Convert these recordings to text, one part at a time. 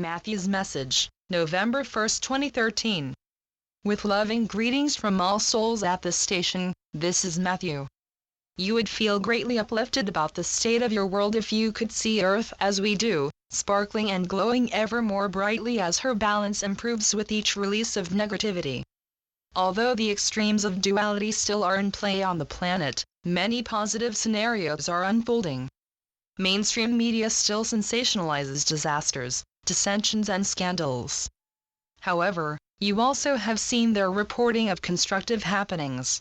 Matthew's message, November 1, 2013. With loving greetings from all souls at this station, this is Matthew. You would feel greatly uplifted about the state of your world if you could see Earth as we do, sparkling and glowing ever more brightly as her balance improves with each release of negativity. Although the extremes of duality still are in play on the planet, many positive scenarios are unfolding. Mainstream media still sensationalizes disasters, dissensions and scandals. However, you also have seen their reporting of constructive happenings.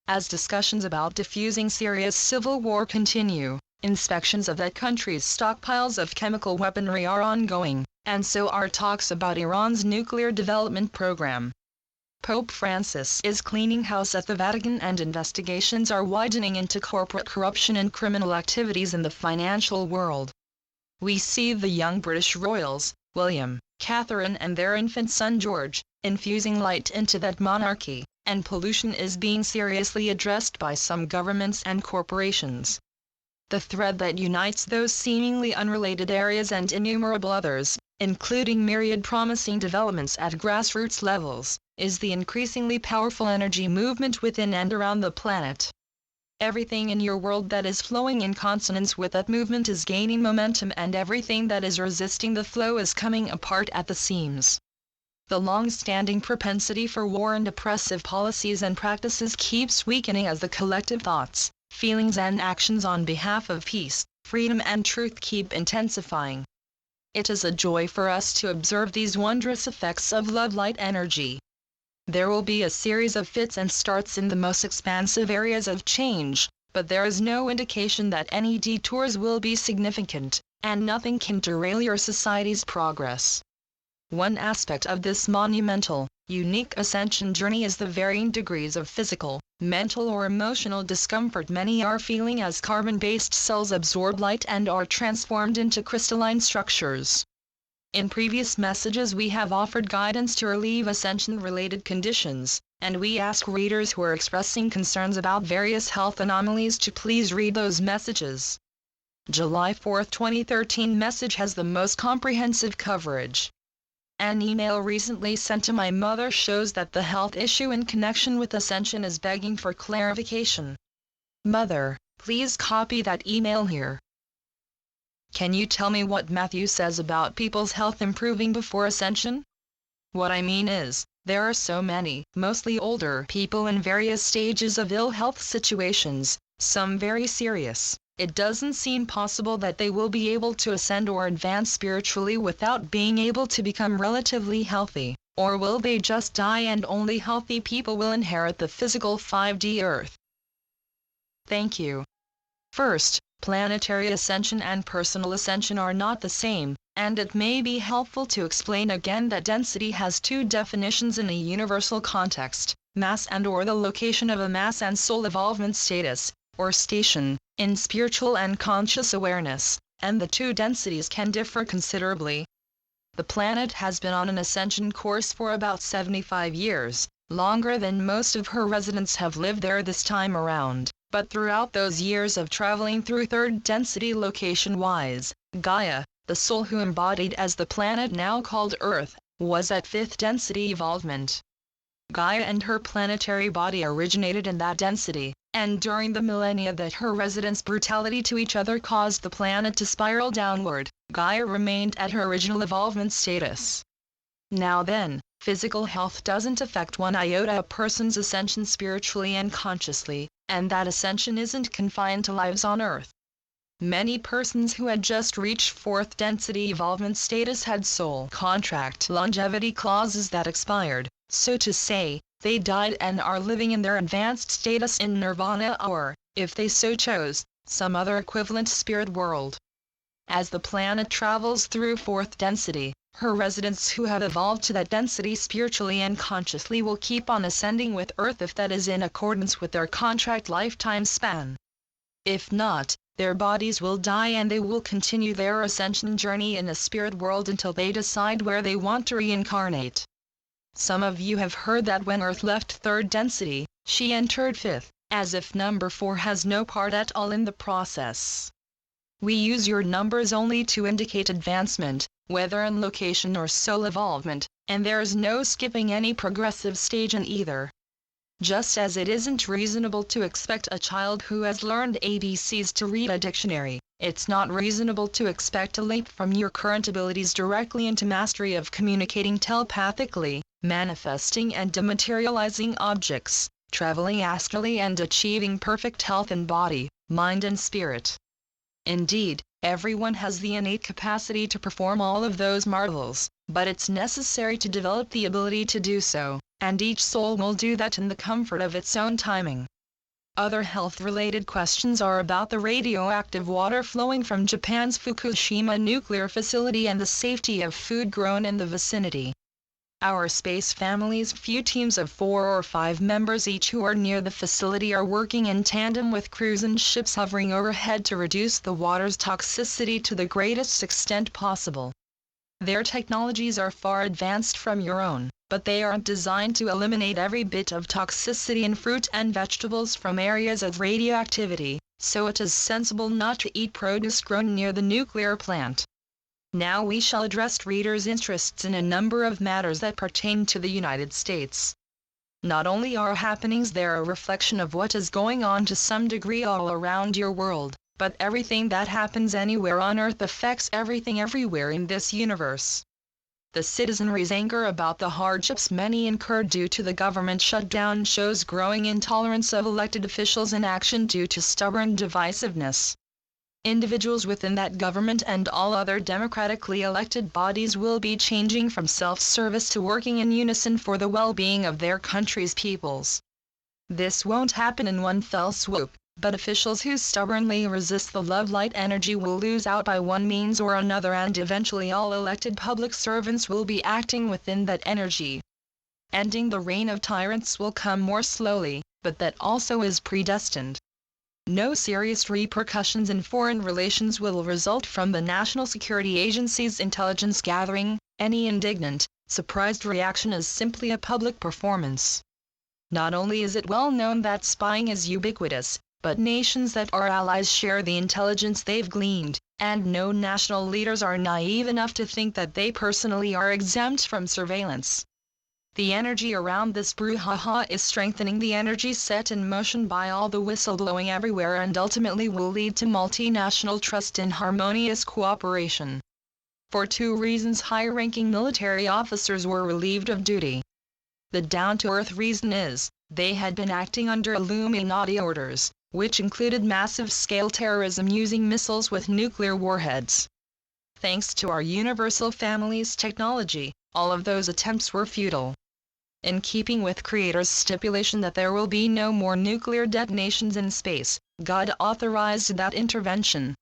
As discussions about diffusing Syria's civil war continue, inspections of that country's stockpiles of chemical weaponry are ongoing, and so are talks about Iran's nuclear development program. Pope Francis is cleaning house at the Vatican and investigations are widening into corporate corruption and criminal activities in the financial world. We see the young British royals, William, Catherine and their infant son George, infusing light into that monarchy, and pollution is being seriously addressed by some governments and corporations. The thread that unites those seemingly unrelated areas and innumerable others, including myriad promising developments at grassroots levels, is the increasingly powerful energy movement within and around the planet. Everything in your world that is flowing in consonance with that movement is gaining momentum and everything that is resisting the flow is coming apart at the seams. The long-standing propensity for war and oppressive policies and practices keeps weakening as the collective thoughts, feelings and actions on behalf of peace, freedom and truth keep intensifying. It is a joy for us to observe these wondrous effects of love-light energy. There will be a series of fits and starts in the most expansive areas of change, but there is no indication that any detours will be significant, and nothing can derail your society's progress. One aspect of this monumental, unique ascension journey is the varying degrees of physical, mental or emotional discomfort many are feeling as carbon-based cells absorb light and are transformed into crystalline structures. In previous messages we have offered guidance to relieve ascension-related conditions, and we ask readers who are expressing concerns about various health anomalies to please read those messages. July 4, 2013 message has the most comprehensive coverage. An email recently sent to my mother shows that the health issue in connection with ascension is begging for clarification. Mother, please copy that email here. Can you tell me what Matthew says about people's health improving before ascension? What I mean is, there are so many, mostly older people in various stages of ill health situations, some very serious. It doesn't seem possible that they will be able to ascend or advance spiritually without being able to become relatively healthy, or will they just die and only healthy people will inherit the physical 5D Earth? Thank you. First, planetary ascension and personal ascension are not the same, and it may be helpful to explain again that density has two definitions in a universal context: mass and/or the location of a mass and soul evolvement status, or station, in spiritual and conscious awareness, and the two densities can differ considerably. The planet has been on an ascension course for about 75 years, longer than most of her residents have lived there this time around. But throughout those years of traveling through third density location-wise, Gaia, the soul who embodied as the planet now called Earth, was at fifth density evolvement. Gaia and her planetary body originated in that density, and during the millennia that her residents' brutality to each other caused the planet to spiral downward, Gaia remained at her original evolvement status. Now then, physical health doesn't affect one iota a person's ascension spiritually and consciously, and that ascension isn't confined to lives on Earth. Many persons who had just reached fourth density evolvement status had soul contract longevity clauses that expired, so to say. They died and are living in their advanced status in nirvana or, if they so chose, some other equivalent spirit world. As the planet travels through fourth density, her residents who have evolved to that density spiritually and consciously will keep on ascending with Earth if that is in accordance with their contract lifetime span. If not, their bodies will die and they will continue their ascension journey in a spirit world until they decide where they want to reincarnate. Some of you have heard that when Earth left third density, she entered fifth, as if number 4 has no part at all in the process. We use your numbers only to indicate advancement, whether in location or soul evolvement, and there's no skipping any progressive stage in either. Just as it isn't reasonable to expect a child who has learned ABCs to read a dictionary, it's not reasonable to expect a leap from your current abilities directly into mastery of communicating telepathically, manifesting and dematerializing objects, traveling astrally and achieving perfect health in body, mind and spirit. Indeed, everyone has the innate capacity to perform all of those marvels, but it's necessary to develop the ability to do so, and each soul will do that in the comfort of its own timing. Other health-related questions are about the radioactive water flowing from Japan's Fukushima nuclear facility and the safety of food grown in the vicinity. Our space family's few teams of 4 or 5 members each who are near the facility are working in tandem with crews and ships hovering overhead to reduce the water's toxicity to the greatest extent possible. Their technologies are far advanced from your own, but they aren't designed to eliminate every bit of toxicity in fruit and vegetables from areas of radioactivity, so it is sensible not to eat produce grown near the nuclear plant. Now we shall address readers' interests in a number of matters that pertain to the United States. Not only are happenings there a reflection of what is going on to some degree all around your world, but everything that happens anywhere on Earth affects everything everywhere in this universe. The citizenry's anger about the hardships many incur due to the government shutdown shows growing intolerance of elected officials in action due to stubborn divisiveness. Individuals within that government and all other democratically elected bodies will be changing from self-service to working in unison for the well-being of their country's peoples. This won't happen in one fell swoop, but officials who stubbornly resist the love-light energy will lose out by one means or another, and eventually all elected public servants will be acting within that energy. Ending the reign of tyrants will come more slowly, but that also is predestined. No serious repercussions in foreign relations will result from the National Security Agency's intelligence gathering. Any indignant, surprised reaction is simply a public performance. Not only is it well known that spying is ubiquitous, but nations that are allies share the intelligence they've gleaned, and no national leaders are naive enough to think that they personally are exempt from surveillance. The energy around this brouhaha is strengthening the energy set in motion by all the whistleblowing everywhere and ultimately will lead to multinational trust in harmonious cooperation. For 2 reasons high-ranking military officers were relieved of duty. The down-to-earth reason is, they had been acting under Illuminati orders, which included massive-scale terrorism using missiles with nuclear warheads. Thanks to our universal family's technology, all of those attempts were futile. In keeping with Creator's stipulation that there will be no more nuclear detonations in space, God authorized that intervention.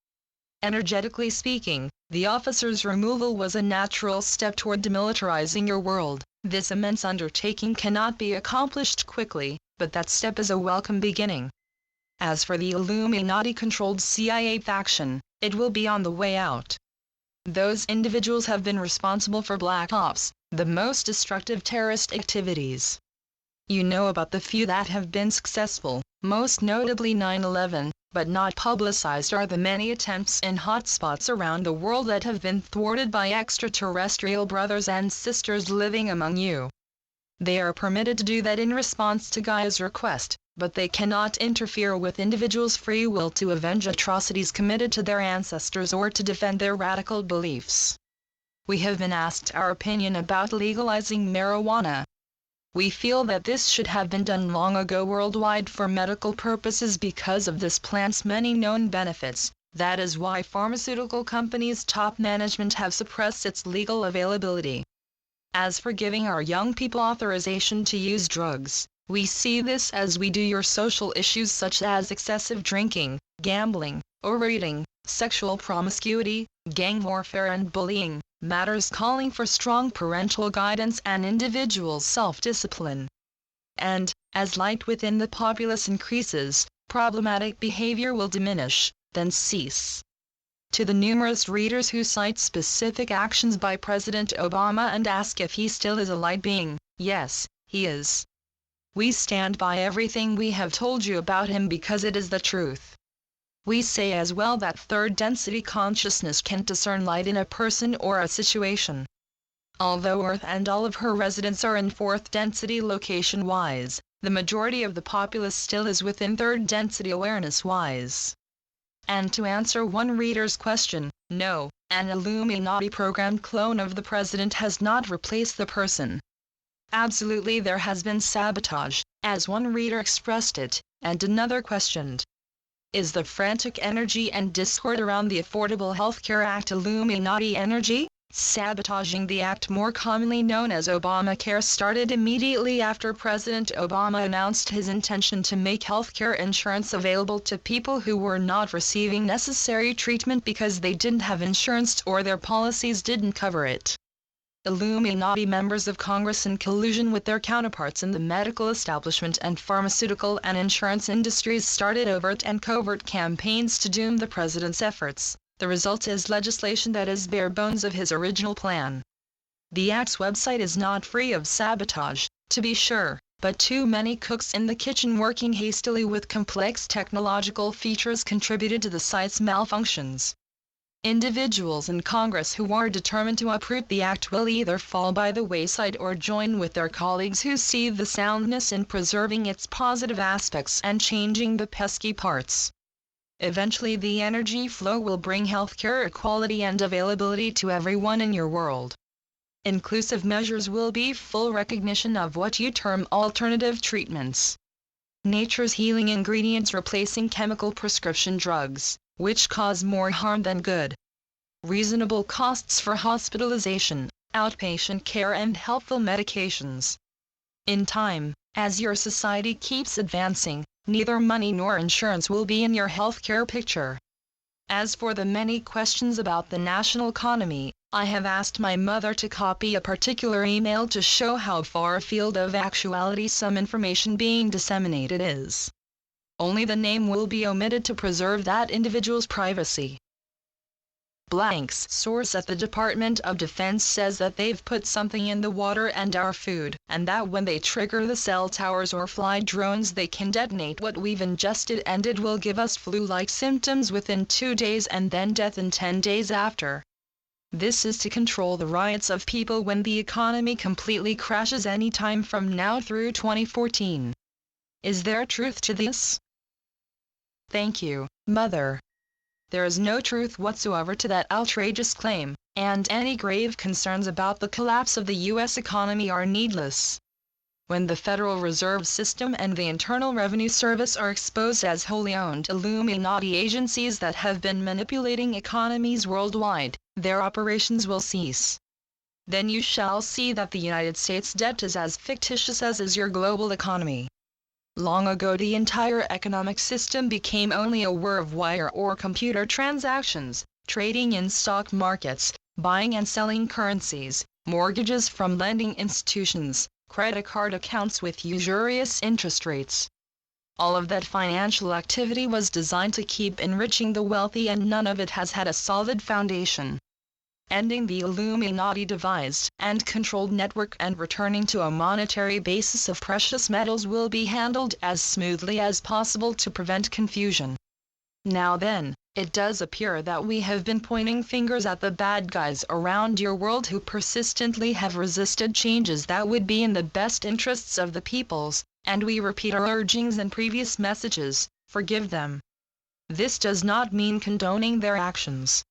Energetically speaking, the officer's removal was a natural step toward demilitarizing your world. This immense undertaking cannot be accomplished quickly, but that step is a welcome beginning. As for the Illuminati-controlled CIA faction, it will be on the way out. Those individuals have been responsible for Black Ops, the most destructive terrorist activities. You know about the few that have been successful, most notably 9/11, but not publicized are the many attempts in hotspots around the world that have been thwarted by extraterrestrial brothers and sisters living among you. They are permitted to do that in response to Gaia's request, but they cannot interfere with individuals' free will to avenge atrocities committed to their ancestors or to defend their radical beliefs. We have been asked our opinion about legalizing marijuana. We feel that this should have been done long ago worldwide for medical purposes because of this plant's many known benefits. That is why pharmaceutical companies' top management have suppressed its legal availability. As for giving our young people authorization to use drugs, we see this as we do your social issues such as excessive drinking, gambling, overeating, sexual promiscuity, gang warfare and bullying, matters calling for strong parental guidance and individual self-discipline. And, as light within the populace increases, problematic behavior will diminish, then cease. To the numerous readers who cite specific actions by President Obama and ask if he still is a light being, yes, he is. We stand by everything we have told you about him because it is the truth. We say as well that third density consciousness can discern light in a person or a situation. Although Earth and all of her residents are in fourth density location-wise, the majority of the populace still is within third density awareness-wise. And to answer one reader's question, no, an Illuminati-programmed clone of the president has not replaced the person. Absolutely, there has been sabotage, as one reader expressed it, and another questioned. Is the frantic energy and discord around the Affordable Health Care Act Illuminati energy? Sabotaging the act, more commonly known as Obamacare, started immediately after President Obama announced his intention to make healthcare insurance available to people who were not receiving necessary treatment because they didn't have insurance or their policies didn't cover it. Illuminati members of Congress, in collusion with their counterparts in the medical establishment and pharmaceutical and insurance industries, started overt and covert campaigns to doom the president's efforts. The result is legislation that is bare bones of his original plan. The Act's website is not free of sabotage, to be sure, but too many cooks in the kitchen working hastily with complex technological features contributed to the site's malfunctions. Individuals in Congress who are determined to uproot the Act will either fall by the wayside or join with their colleagues who see the soundness in preserving its positive aspects and changing the pesky parts. Eventually, the energy flow will bring healthcare equality and availability to everyone in your world. Inclusive measures will be full recognition of what you term alternative treatments. Nature's healing ingredients replacing chemical prescription drugs, which cause more harm than good. Reasonable costs for hospitalization, outpatient care, and helpful medications. In time, as your society keeps advancing, neither money nor insurance will be in your healthcare picture. As for the many questions about the national economy, I have asked my mother to copy a particular email to show how far afield of actuality some information being disseminated is. Only the name will be omitted to preserve that individual's privacy. Blank's source at the Department of Defense says that they've put something in the water and our food, and that when they trigger the cell towers or fly drones they can detonate what we've ingested, and it will give us flu-like symptoms within 2 days and then death in 10 days after. This is to control the riots of people when the economy completely crashes any time from now through 2014. Is there truth to this? Thank you, Mother. There is no truth whatsoever to that outrageous claim, and any grave concerns about the collapse of the U.S. economy are needless. When the Federal Reserve System and the Internal Revenue Service are exposed as wholly owned Illuminati agencies that have been manipulating economies worldwide, their operations will cease. Then you shall see that the United States debt is as fictitious as is your global economy. Long ago, the entire economic system became only a whir of wire or computer transactions, trading in stock markets, buying and selling currencies, mortgages from lending institutions, credit card accounts with usurious interest rates. All of that financial activity was designed to keep enriching the wealthy, and none of it has had a solid foundation. Ending the Illuminati devised and controlled network and returning to a monetary basis of precious metals will be handled as smoothly as possible to prevent confusion. Now then, it does appear that we have been pointing fingers at the bad guys around your world who persistently have resisted changes that would be in the best interests of the peoples, and we repeat our urgings in previous messages: forgive them. This does not mean condoning their actions.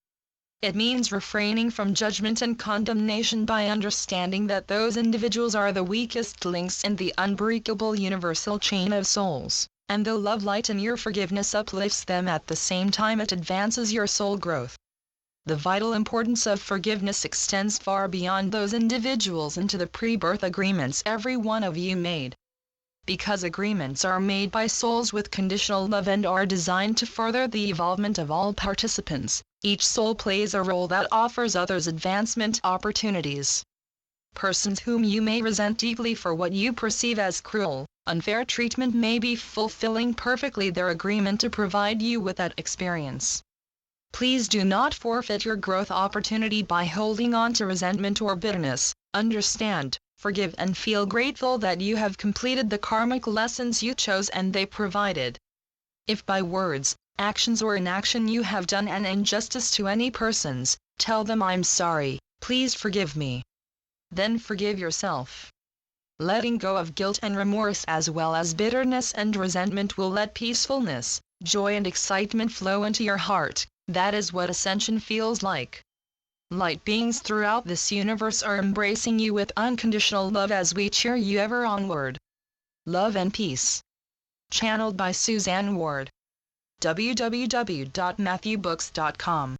It means refraining from judgment and condemnation by understanding that those individuals are the weakest links in the unbreakable universal chain of souls, and the love light in your forgiveness uplifts them at the same time it advances your soul growth. The vital importance of forgiveness extends far beyond those individuals into the pre-birth agreements every one of you made. Because agreements are made by souls with conditional love and are designed to further the evolvement of all participants, each soul plays a role that offers others advancement opportunities. Persons whom you may resent deeply for what you perceive as cruel, unfair treatment may be fulfilling perfectly their agreement to provide you with that experience. Please do not forfeit your growth opportunity by holding on to resentment or bitterness. Understand, forgive, and feel grateful that you have completed the karmic lessons you chose and they provided. If by words, actions or inaction you have done an injustice to any persons, tell them I'm sorry, please forgive me. Then forgive yourself. Letting go of guilt and remorse as well as bitterness and resentment will let peacefulness, joy and excitement flow into your heart. That is what ascension feels like. Light beings throughout this universe are embracing you with unconditional love as we cheer you ever onward. Love and peace. Channeled by Suzanne Ward. www.matthewbooks.com